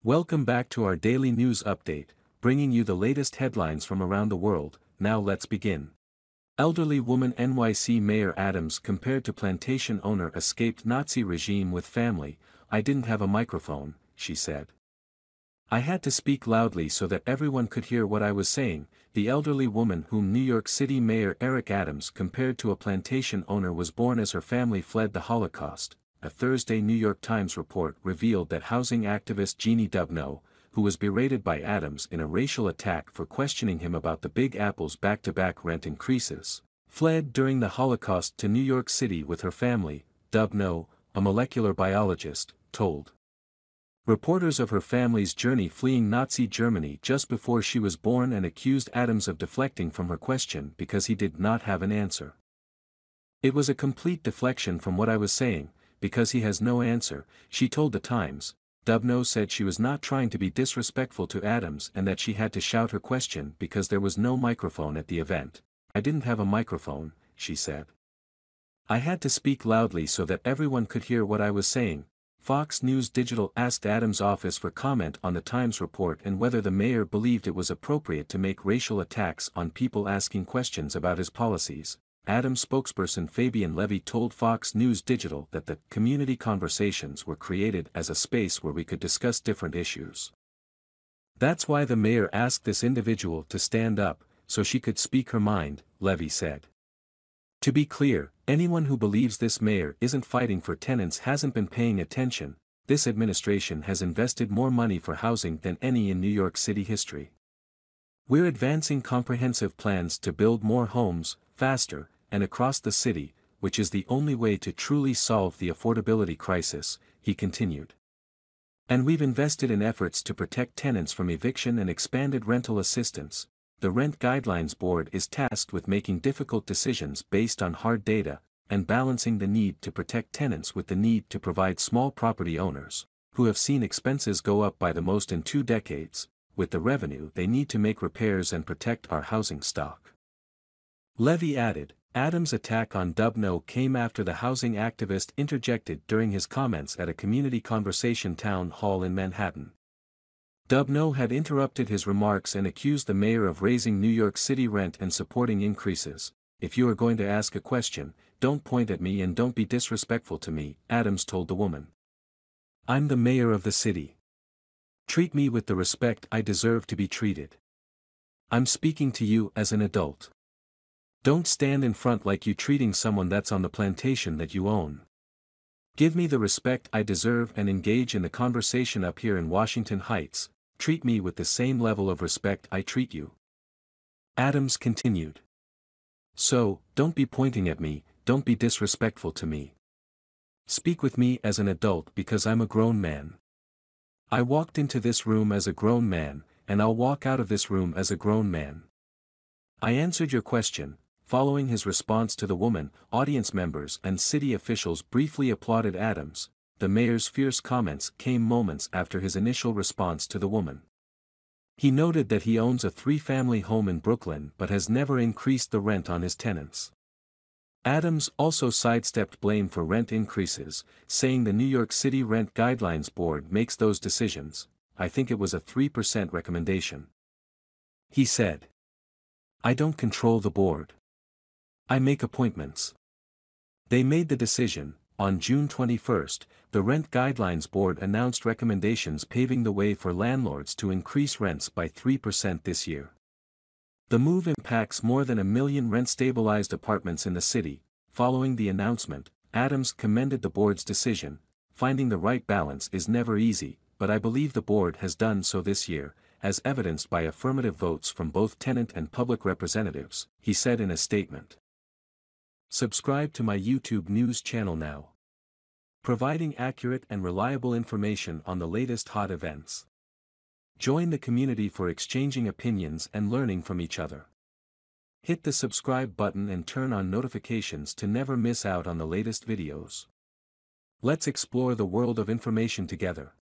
Welcome back to our daily news update, bringing you the latest headlines from around the world. Now let's begin. Elderly woman NYC Mayor Adams compared to plantation owner escaped Nazi regime with family. "I didn't have a microphone," she said. "I had to speak loudly so that everyone could hear what I was saying." The elderly woman whom New York City Mayor Eric Adams compared to a plantation owner was born as her family fled the Holocaust. A Thursday New York Times report revealed that housing activist Jeannie Dubno, who was berated by Adams in a racial attack for questioning him about the Big Apple's back-to-back rent increases, fled during the Holocaust to New York City with her family. Dubno, a molecular biologist, told reporters of her family's journey fleeing Nazi Germany just before she was born and accused Adams of deflecting from her question because he did not have an answer. "It was a complete deflection from what I was saying, because he has no answer," she told the Times. Dubno said she was not trying to be disrespectful to Adams and that she had to shout her question because there was no microphone at the event. "I didn't have a microphone," she said. "I had to speak loudly so that everyone could hear what I was saying." Fox News Digital asked Adams' office for comment on the Times report and whether the mayor believed it was appropriate to make racial attacks on people asking questions about his policies. Adams spokesperson Fabian Levy told Fox News Digital that the community conversations were created as a space where we could discuss different issues. "That's why the mayor asked this individual to stand up, so she could speak her mind," Levy said. "To be clear, anyone who believes this mayor isn't fighting for tenants hasn't been paying attention. This administration has invested more money for housing than any in New York City history. We're advancing comprehensive plans to build more homes, faster, and across the city, which is the only way to truly solve the affordability crisis," he continued. "And we've invested in efforts to protect tenants from eviction and expanded rental assistance. The Rent Guidelines Board is tasked with making difficult decisions based on hard data, and balancing the need to protect tenants with the need to provide small property owners, who have seen expenses go up by the most in 2 decades, with the revenue they need to make repairs and protect our housing stock." Levy added, Adams' attack on Dubno came after the housing activist interjected during his comments at a community conversation town hall in Manhattan. Dubno had interrupted his remarks and accused the mayor of raising New York City rent and supporting increases. "If you are going to ask a question, don't point at me and don't be disrespectful to me," Adams told the woman. "I'm the mayor of the city. Treat me with the respect I deserve to be treated. I'm speaking to you as an adult. Don't stand in front like you treating someone that's on the plantation that you own. Give me the respect I deserve and engage in the conversation up here in Washington Heights. Treat me with the same level of respect I treat you." Adams continued. "So, don't be pointing at me, don't be disrespectful to me. Speak with me as an adult because I'm a grown man. I walked into this room as a grown man, and I'll walk out of this room as a grown man. I answered your question." Following his response to the woman, audience members and city officials briefly applauded Adams. The mayor's fierce comments came moments after his initial response to the woman. He noted that he owns a 3-family home in Brooklyn but has never increased the rent on his tenants. Adams also sidestepped blame for rent increases, saying the New York City Rent Guidelines Board makes those decisions. "I think it was a 3% recommendation," he said. "I don't control the board. I make appointments. They made the decision." On June 21, the Rent Guidelines Board announced recommendations paving the way for landlords to increase rents by 3% this year. The move impacts more than 1 million rent-stabilized apartments in the city. Following the announcement, Adams commended the board's decision. "Finding the right balance is never easy, but I believe the board has done so this year, as evidenced by affirmative votes from both tenant and public representatives," he said in a statement. Subscribe to my YouTube news channel now, providing accurate and reliable information on the latest hot events. Join the community for exchanging opinions and learning from each other. Hit the subscribe button and turn on notifications to never miss out on the latest videos. Let's explore the world of information together.